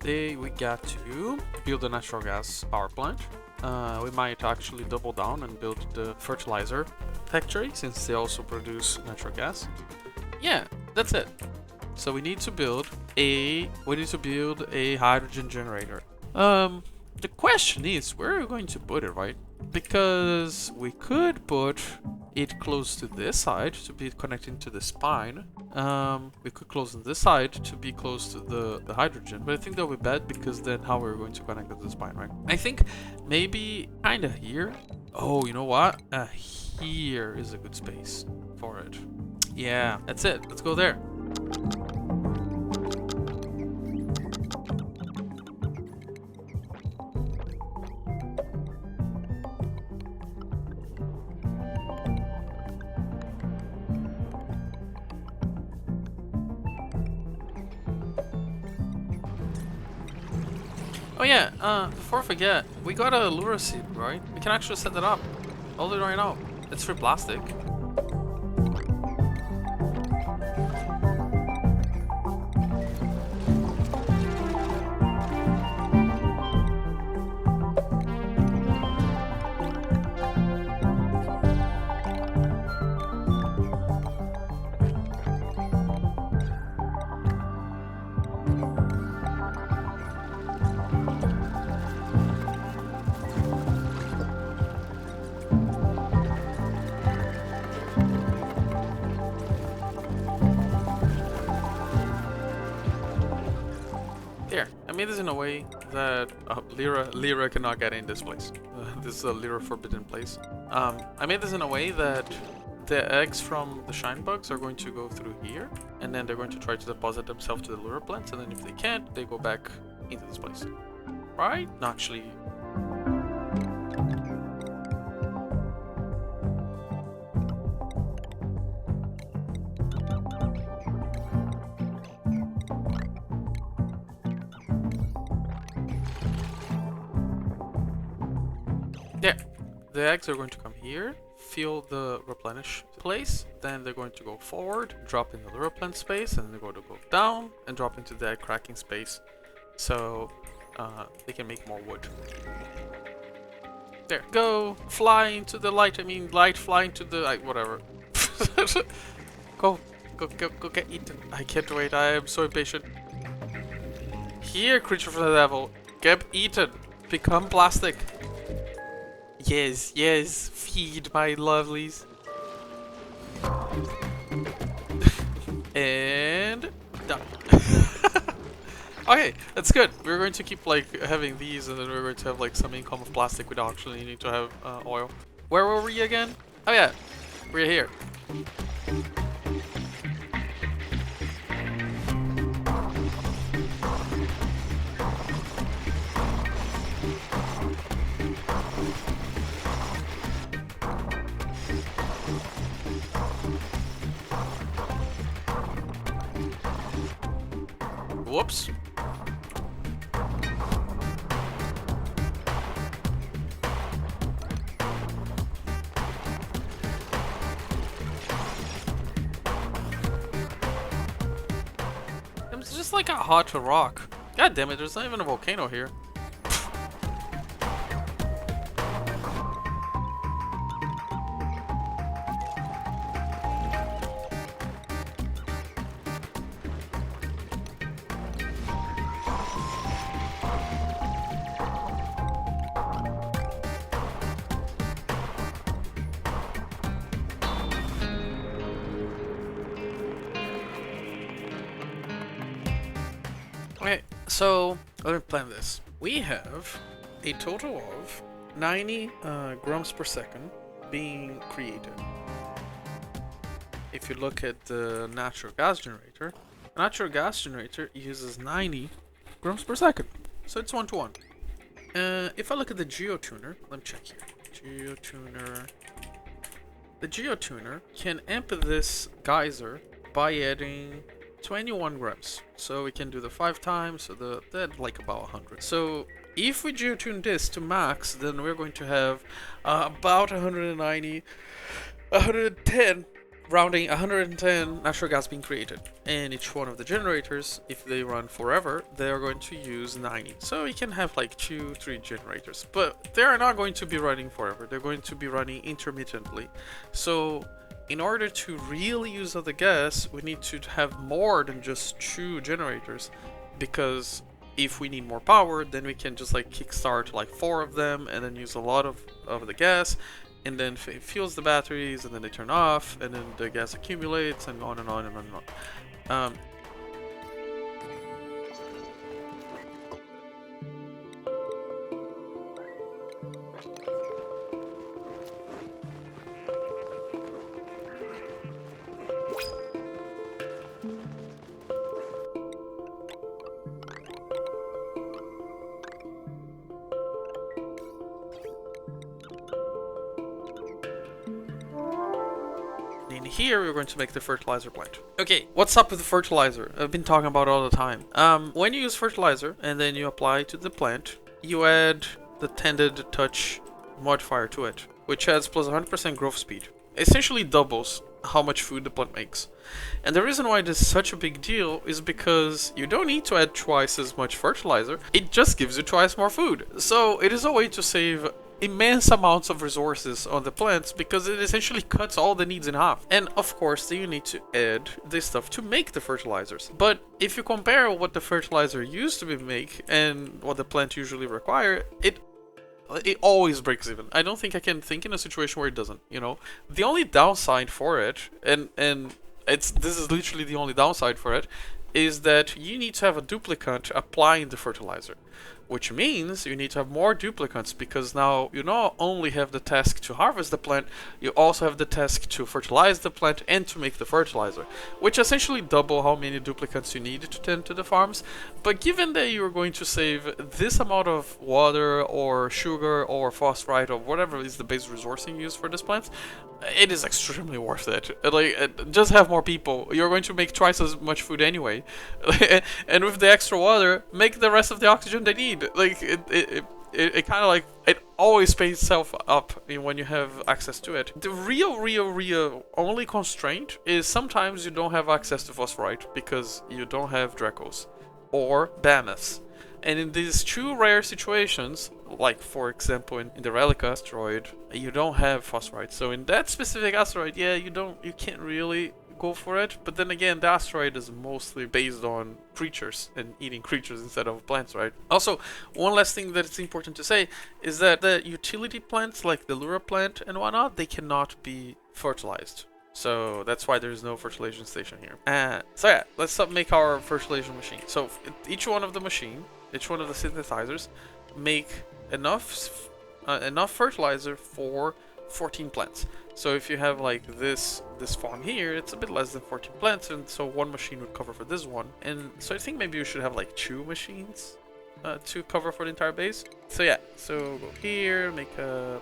today we got to build a natural gas power plant. We might actually double down and build the fertilizer factory since they also produce natural gas. Yeah, that's it. So we need to build a hydrogen generator. The question is, where are we going to put it, right? Because we could put it close to this side to be connecting to the spine. We could close on this side to be close to the hydrogen, but I think that would be bad because then how are we going to connect it to the spine, right? I think maybe kind of here. Oh, you know what? Here is a good space for it. Yeah, that's it. Let's go there. Oh yeah, before I forget, we got a Lura seed, right? We can actually set that up. I'll do it right now. It's free plastic. There, I made this in a way that Lura cannot get in this place. This is a Lura forbidden place. I made this in a way that the eggs from the shine bugs are going to go through here, and then they're going to try to deposit themselves to the Lura plants, and then if they can't, they go back into this place. Right? No, actually. There. The eggs are going to come here, fill the replenish place, then they're going to go forward, drop in the Lura plant space, and they're going to go down and drop into the egg cracking space. So they can make more wood. There. Go fly into the light. I mean, light fly into the whatever. Go get eaten. I can't wait. I am so impatient. Here, creature from the devil, get eaten. Become plastic. Yes, yes, feed my lovelies. And done. Okay, that's good. We're going to keep like having these, and then we're going to have like some income of plastic without actually needing to have oil. Where were we again? Oh yeah, we're here. Whoops. It's just like a hot rock. God damn it, there's not even a volcano here. Okay, so let me plan this. We have a total of 90 grams per second being created. If you look at the natural gas generator uses 90 grams per second. So it's 1 to 1. If I look at the geotuner, let me check here. Geotuner. The geotuner can amp this geyser by adding 21 grams. So we can do the 5 times, so that's like about 100. So if we geotune this to max, then we're going to have about 190, 110 rounding 110 natural gas being created, and each one of the generators, if they run forever, they are going to use 90. So you can have like 2-3 generators, but they are not going to be running forever. They're going to be running intermittently. So in order to really use up the gas, we need to have more than just 2 generators, because if we need more power, then we can just like kickstart like 4 of them and then use a lot of the gas, and then it fuels the batteries, and then they turn off, and then the gas accumulates, and on and on and on and on. Here we're going to make the fertilizer plant. Okay, what's up with the fertilizer? I've been talking about it all the time. When you use fertilizer and then you apply it to the plant, you add the tended touch modifier to it, which adds plus 100% growth speed. Essentially doubles how much food the plant makes. And the reason why this is such a big deal is because you don't need to add twice as much fertilizer, it just gives you twice more food. So it is a way to save immense amounts of resources on the plants, because it essentially cuts all the needs in half. And of course, you need to add this stuff to make the fertilizers. But if you compare what the fertilizer used to be make and what the plant usually require, it always breaks even. I don't think I can think in a situation where it doesn't, you know. The only downside for it, and this is literally the only downside for it, is that you need to have a duplicate applying the fertilizer, which means you need to have more duplicates, because now you not only have the task to harvest the plant, you also have the task to fertilize the plant and to make the fertilizer, which essentially double how many duplicates you need to tend to the farms. But given that you're going to save this amount of water or sugar or phosphorite or whatever is the base resourcing used for this plant, it is extremely worth it. Like, just have more people. You're going to make twice as much food anyway, and with the extra water, make the rest of the oxygen they need. Like it kind of like it always pays itself up when you have access to it. The real only constraint is sometimes you don't have access to phosphorite because you don't have Dracos or Bamas. And in these 2 rare situations, like for example in the Relic asteroid, you don't have phosphorite. So in that specific asteroid, yeah, you can't really go for it. But then again, the asteroid is mostly based on creatures and eating creatures instead of plants, right? Also, one last thing that it's important to say is that the utility plants like the Lura plant and whatnot, they cannot be fertilized. So that's why there's no fertilization station here. So yeah, let's make our fertilization machine. So each one of the synthesizers make enough fertilizer for 14 plants. So if you have like this farm here, it's a bit less than 14 plants, and so one machine would cover for this one. And so I think maybe you should have like 2 machines to cover for the entire base. So yeah, so go here, make a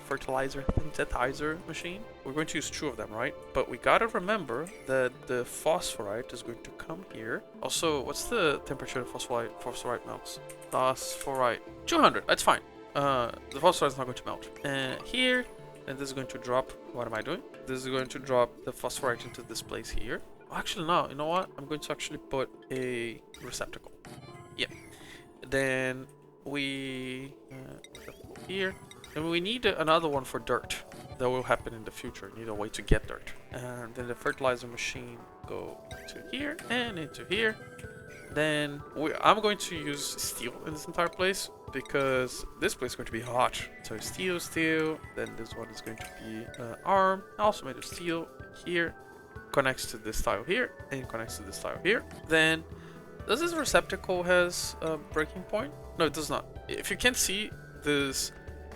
fertilizer synthesizer machine. We're going to use 2 of them, right? But we gotta remember that the phosphorite is going to come here. Also, what's the temperature of phosphorite melts? Phosphorite 200. That's fine. The phosphorite is not going to melt. And here, and this is going to drop. What am I doing? This is going to drop the phosphorite into this place here. Actually, no. You know what? I'm going to actually put a receptacle. Yeah. Then we here, and we need another one for dirt. That will happen in the future. We need a way to get dirt. And then the fertilizer machine go to here and into here. Then I'm going to use steel in this entire place, because this place is going to be hot. So steel, then this one is going to be arm, also made of steel here, connects to this tile here, and connects to this tile here. Then, does this receptacle has a breaking point? No, it does not. If you can't see this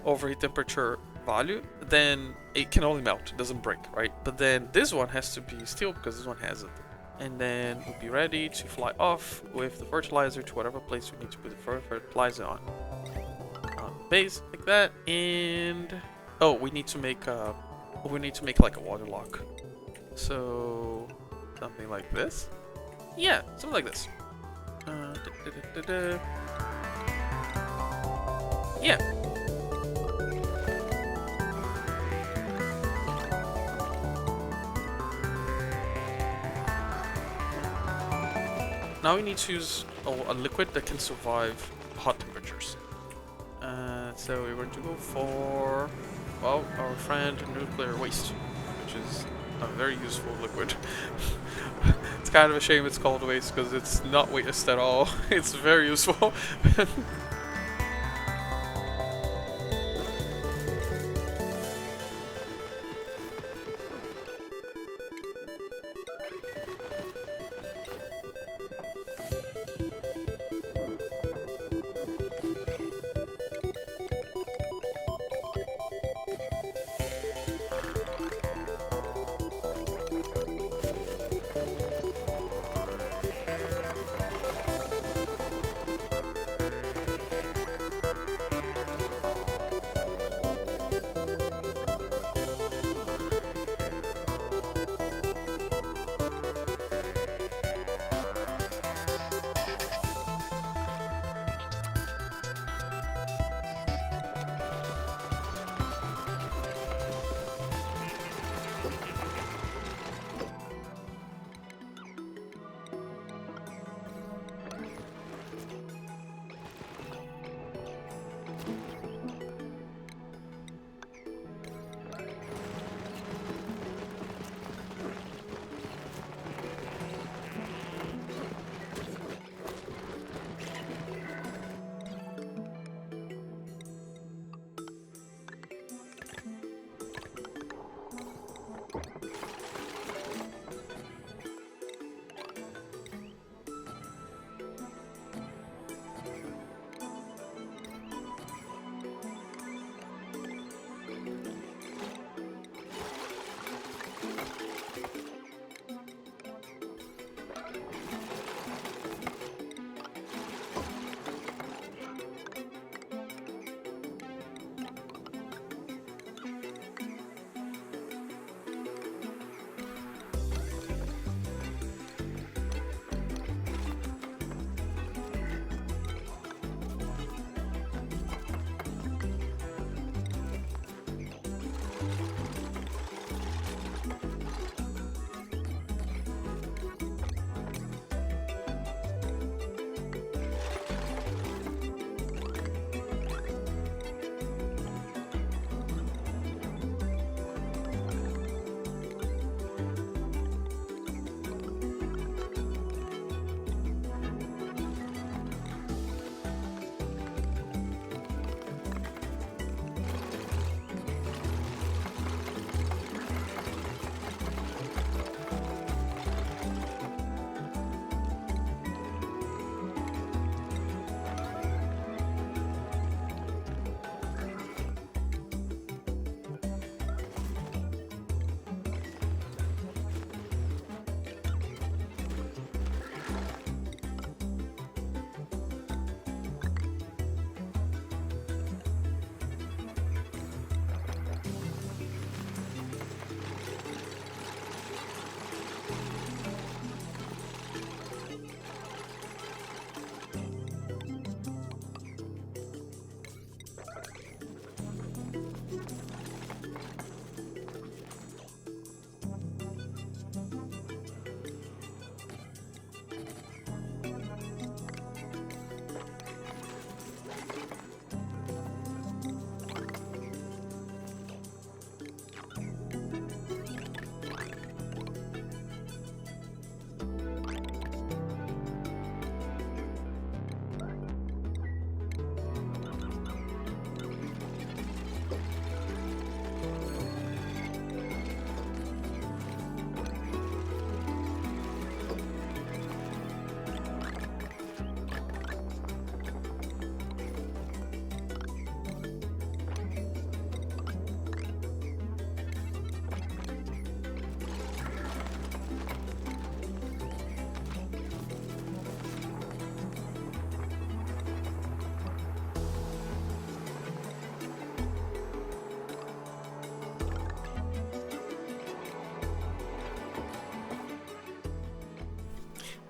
overheat temperature value, then it can only melt, it doesn't break, right? But then this one has to be steel because this one has it. And then we'll be ready to fly off with the fertilizer to whatever place we need to put the fertilizer on. Base like that, and we need to make like a water lock. So something like this. Yeah, something like this. Yeah. now we need to use a liquid that can survive hot temperatures. So we're going to go for, well, our friend nuclear waste, which is a very useful liquid. It's kind of a shame it's called waste because it's not waste at all. It's very useful.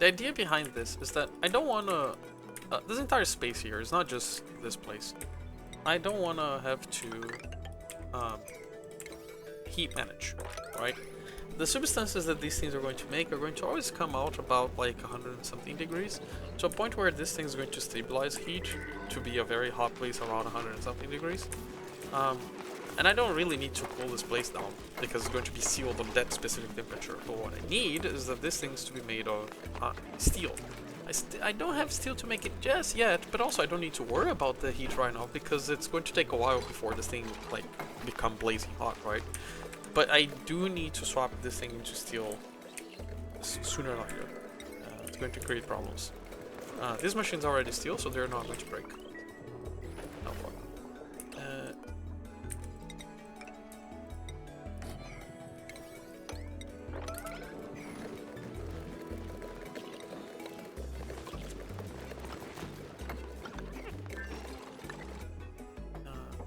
The idea behind this is that I don't want to... this entire space here is not just this place. I don't want to have to heat manage, right? the substances that these things are going to make are going to always come out about like 100 and something degrees, to a point where this thing is going to stabilize heat to be a very hot place around 100 and something degrees. And I don't really need to cool this place down, because it's going to be sealed on that specific temperature. But what I need is that this thing's to be made of steel. I don't have steel to make it just yet, but also I don't need to worry about the heat right now, because it's going to take a while before this thing like become blazing hot, right? But I do need to swap this thing into steel sooner or later. It's going to create problems. This machine's already steel, so they're not going to break. No fuck.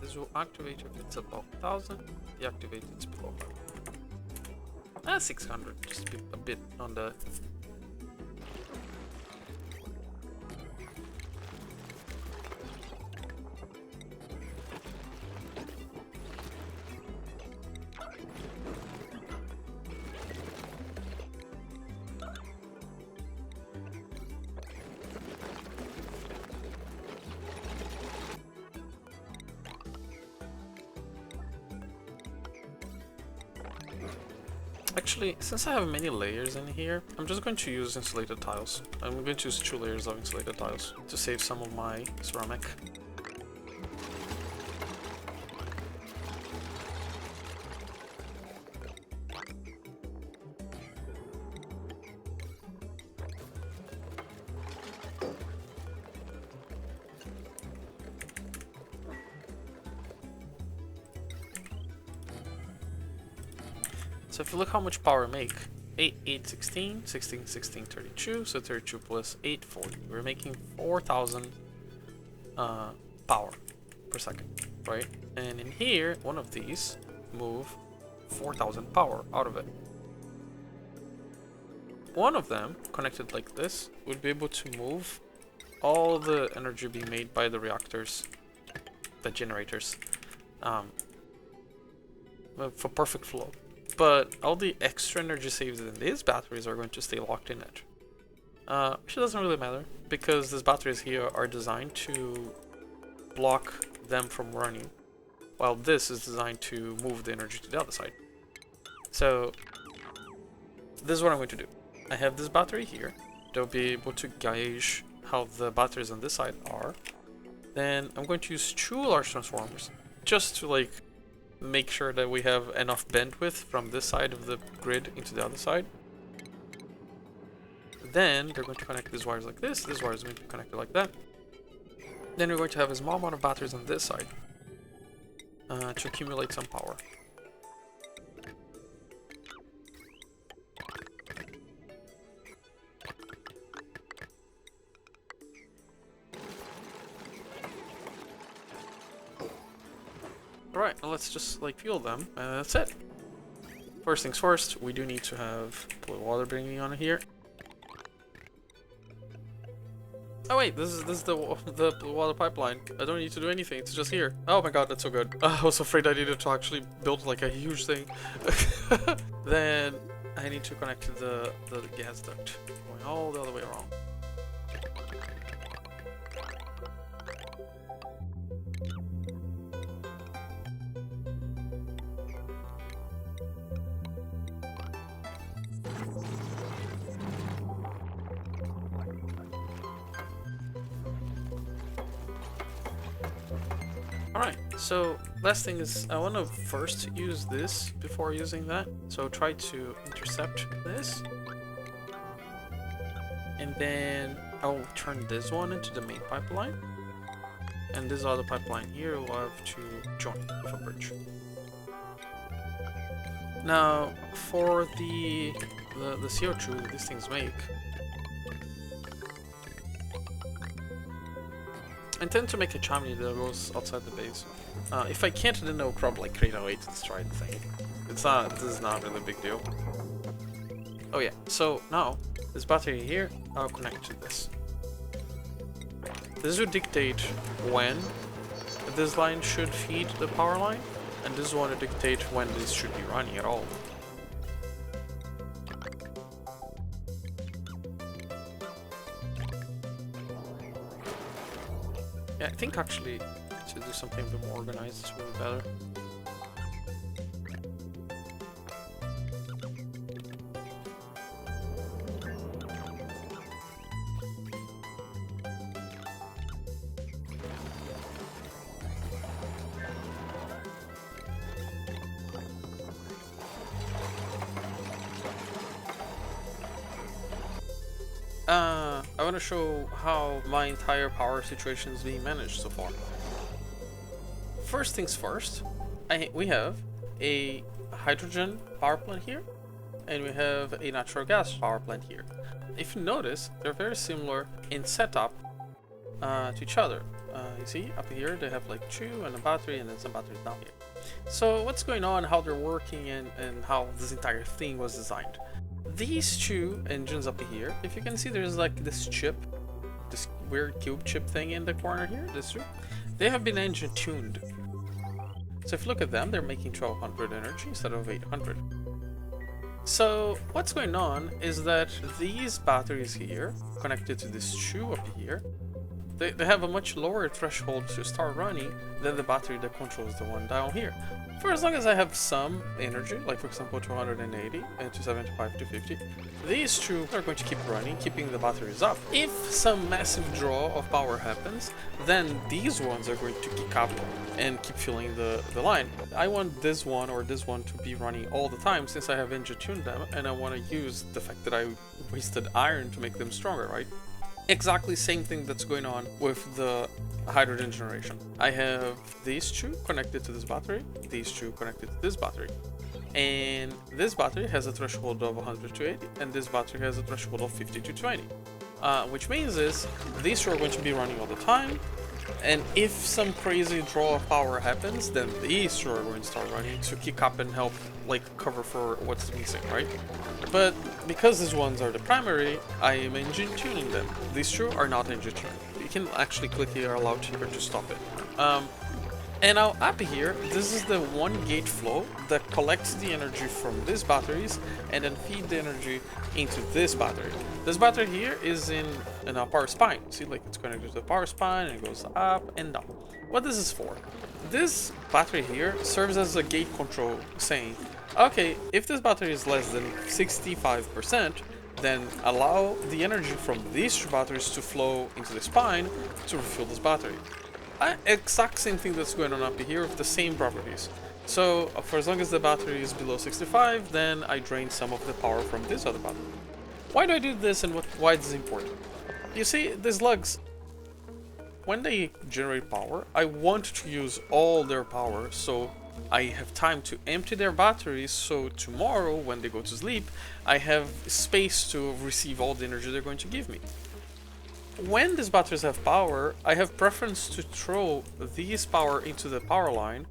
This will activate if it's above 1000. Deactivate it's below 600, just a bit on the. Actually, since I have many layers in here, I'm just going to use insulated tiles. I'm going to use 2 layers of insulated tiles to save some of my ceramic. So if you look how much power we make, 8, 8, 16, 16, 16, 32, so 32 plus 8, 40. We're making 4,000 power per second, right? And in here, one of these move 4,000 power out of it. One of them, connected like this, would be able to move all the energy being made by the reactors, the generators, for perfect flow. But all the extra energy saved in these batteries are going to stay locked in it. Which doesn't really matter, because these batteries here are designed to block them from running, while this is designed to move the energy to the other side. So this is what I'm going to do. I have this battery here. They'll be able to gauge how the batteries on this side are. Then I'm going to use 2 large transformers, just to like make sure that we have enough bandwidth from this side of the grid into the other side. Then they're going to connect these wires like this wire is going to be connected like that. Then we're going to have a small amount of batteries on this side to accumulate some power. Alright, let's just like fuel them, and that's it. First things first, we do need to have blue water bringing on here. Oh wait, this is the blue water pipeline. I don't need to do anything, it's just here. Oh my god, that's so good. I was afraid I needed to actually build like a huge thing. Then I need to connect to the gas duct, going all the other way around. Alright, so last thing is I want to first use this before using that. So try to intercept this. And then I'll turn this one into the main pipeline. And this other pipeline here will have to join with a bridge. Now, for the CO2 that these things make, I intend to make a chimney that goes outside the base. If I can't, then I'll probably create a way to destroy the thing. This is not really a big deal. Oh yeah, so now, this battery here, I'll connect to this. This will dictate when this line should feed the power line, and this one will dictate when this should be running at all. Yeah, I think actually to do something a bit more organized is really better. I want to show how my entire power situation is being managed so far. First things first, we have a hydrogen power plant here, and we have a natural gas power plant here. If you notice, they're very similar in setup to each other. You see, up here they have like 2 and a battery, and then some batteries down here. So what's going on, how they're working, and how this entire thing was designed. These 2 engines up here, if you can see, there's like this chip, this weird cube chip thing in the corner here, this 2, they have been engi-tuned. So if you look at them, they're making 1200 energy instead of 800. So what's going on is that these batteries here, connected to this 2 up here, they have a much lower threshold to start running than the battery that controls the one down here. For as long as I have some energy, like for example 280 and 275 to 50, these 2 are going to keep running, keeping the batteries up. If some massive draw of power happens, then these ones are going to kick up and keep filling the line. I want this one or this one to be running all the time since I have engi-tuned them, and I want to use the fact that I wasted iron to make them stronger, right? Exactly same thing that's going on with the hydrogen generation. I have these 2 connected to this battery, these 2 connected to this battery. And this battery has a threshold of 100 to 80, and this battery has a threshold of 50 to 20. Which means is these 2 are going to be running all the time, and if some crazy draw of power happens, then these 2 are going to start running to kick up and help like cover for what's missing, right? But because these ones are the primary, I am engi-tuning them. These 2 are not engi-tuned. You can actually click here, allow here to stop it. And now up here, this is the 1 gate flow that collects the energy from these batteries and then feed the energy into this battery. This battery here is in a power spine. See, like it's connected to the power spine and it goes up and down. What this is for? This battery here serves as a gate control, saying, okay, if this battery is less than 65%, then allow the energy from these 2 batteries to flow into the spine to refill this battery. Exact same thing that's going on up here with the same properties. So for as long as the battery is below 65, then I drain some of the power from this other battery. Why do I do this, and why this is important? You see, these lugs, when they generate power, I want to use all their power so I have time to empty their batteries, so tomorrow when they go to sleep, I have space to receive all the energy they're going to give me. When these batteries have power, I have preference to throw these power into the power line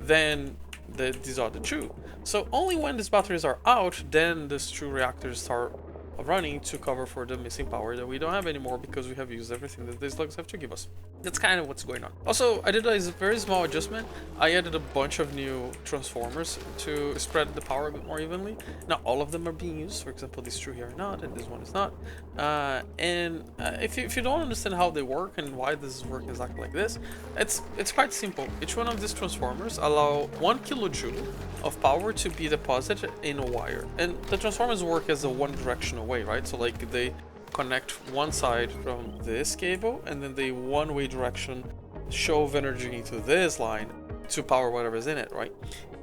than these other 2. So only when these batteries are out, then these 2 reactors start running to cover for the missing power that we don't have anymore because we have used everything that these lugs have to give us. That's kind of what's going on. Also, I did a very small adjustment. I added a bunch of new transformers to spread the power a bit more evenly. Not all of them are being used. For example, these 2 here are not, and this one is not. If you don't understand how they work and why this is working exactly like this, it's quite simple. Each one of these transformers allow 1 kilojoule of power to be deposited in a wire, and the transformers work as a one-directional way, right? So like they connect one side from this cable, and then they one-way direction shove energy into this line to power whatever's in it, right?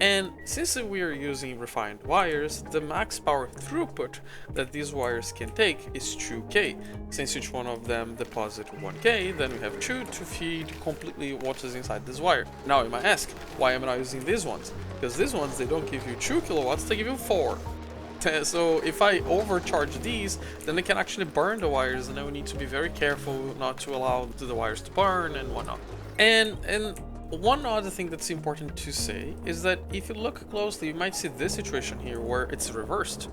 And since we are using refined wires, the max power throughput that these wires can take is 2K. Since each one of them deposit 1K, then we have 2 to feed completely what is inside this wire. Now you might ask, why am I not using these ones? Because these ones, they don't give you 2 kilowatts, they give you 4. So if I overcharge these, then they can actually burn the wires, and I will need to be very careful not to allow the wires to burn and whatnot. And one other thing that's important to say is that if you look closely, you might see this situation here where it's reversed.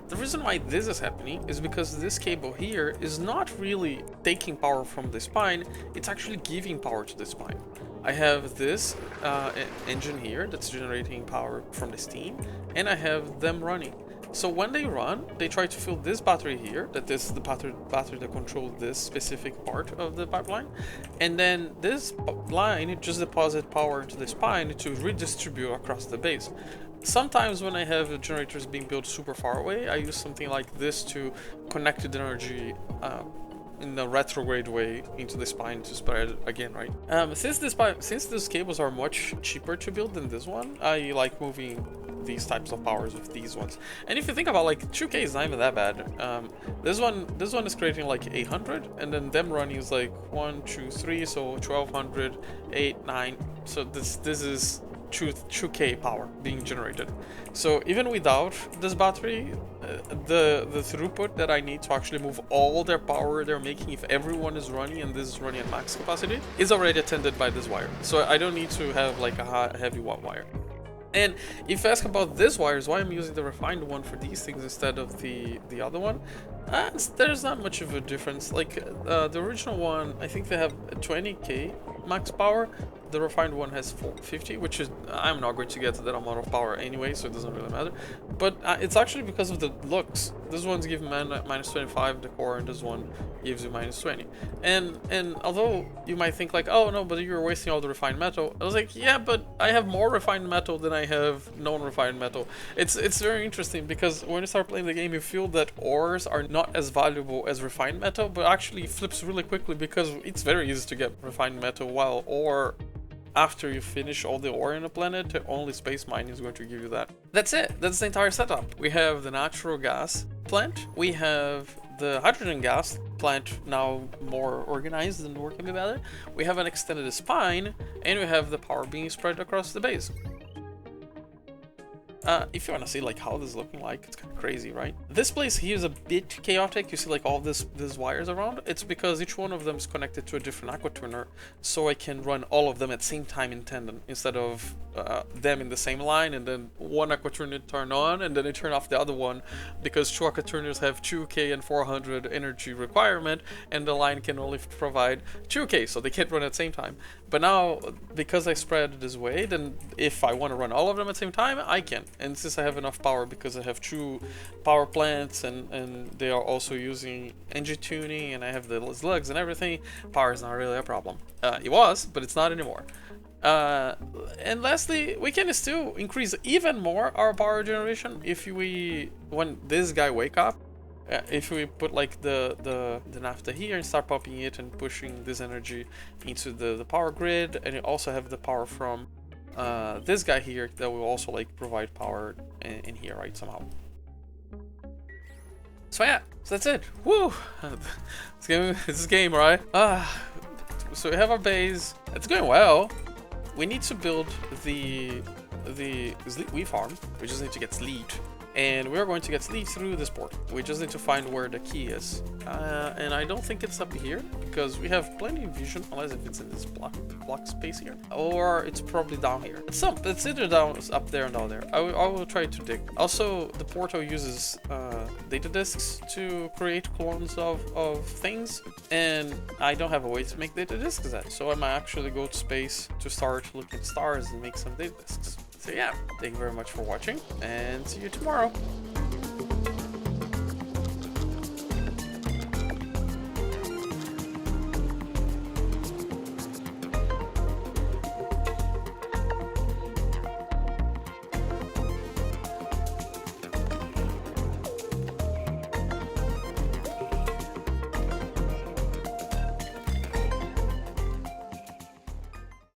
The reason why this is happening is because this cable here is not really taking power from the spine, it's actually giving power to the spine. I have this engine here that's generating power from the steam, and I have them running. So when they run, they try to fill this battery here, that this is the battery that controls this specific part of the pipeline, and then this line just deposits power into the spine to redistribute across the base. Sometimes when I have generators being built super far away, I use something like this to connect the energy in a retrograde way into the spine to spread it again, right? Since these cables are much cheaper to build than this one, I like moving these types of powers with these ones. And if you think about, like, 2K is not even that bad. This one is creating like 800, and then them running is like 1, 2, 3, so 1200, 8, 9. So this is 2K power being generated. So even without this battery, the throughput that I need to actually move all their power they're making, if everyone is running and this is running at max capacity, is already attended by this wire. So I don't need to have like a heavy watt wire. And if you ask about this wires, why I'm using the refined one for these things instead of the other one, there's not much of a difference. Like the original one, I think they have 20K max power. The refined one has 450, which is, I'm not going to get to that amount of power anyway, so it doesn't really matter. But it's actually because of the looks. This one's giving minus 25 decor, and this one gives you minus 20. And although you might think like, oh no, but you're wasting all the refined metal, I was like, yeah, but I have more refined metal than I have non-refined metal. It's very interesting, because when you start playing the game, you feel that ores are not as valuable as refined metal, but actually flips really quickly, because it's very easy to get refined metal, while ore, after you finish all the ore in a planet, only space mining is going to give you that. That's it. That's the entire setup. We have the natural gas plant. We have the hydrogen gas plant, now more organized and working together. We have an extended spine, and we have the power being spread across the base. If you want to see like how this is looking like, it's kind of crazy, right? This place here is a bit chaotic. You see like all these wires around. It's because each one of them is connected to a different aquatuner, so I can run all of them at the same time in tandem, instead of them in the same line and then one aquatuner turn on and then I turn off the other one, because two aquatuners have 2K and 400 energy requirement, and the line can only provide 2K, so they can't run at the same time. But now, because I spread it this way, then if I want to run all of them at the same time, I can. And since I have enough power, because I have 2 power plants and they are also using engi-tuning, and I have the slugs and everything, power is not really a problem. It was, but it's not anymore. And lastly, we can still increase even more our power generation if when this guy wake up, if we put like the naphtha here and start pumping it and pushing this energy into the power grid, and you also have the power from this guy here that will also like provide power in here, right, somehow. So yeah, so that's it. Woo! This game, right? So we have our base. It's going well. We need to build the wheat farm. We just need to get sleeved, and we're going to get sleeved through this port. We just need to find where the key is, and I don't think it's up here, because we have plenty of vision, unless if it's in this block space here, or it's probably down here. It's either up there and down there. I will try to dig. Also, the portal uses data disks to create clones of things, and I don't have a way to make data disks yet, so I might actually go to space to start looking at stars and make some data disks. So yeah, thank you very much for watching, and see you tomorrow.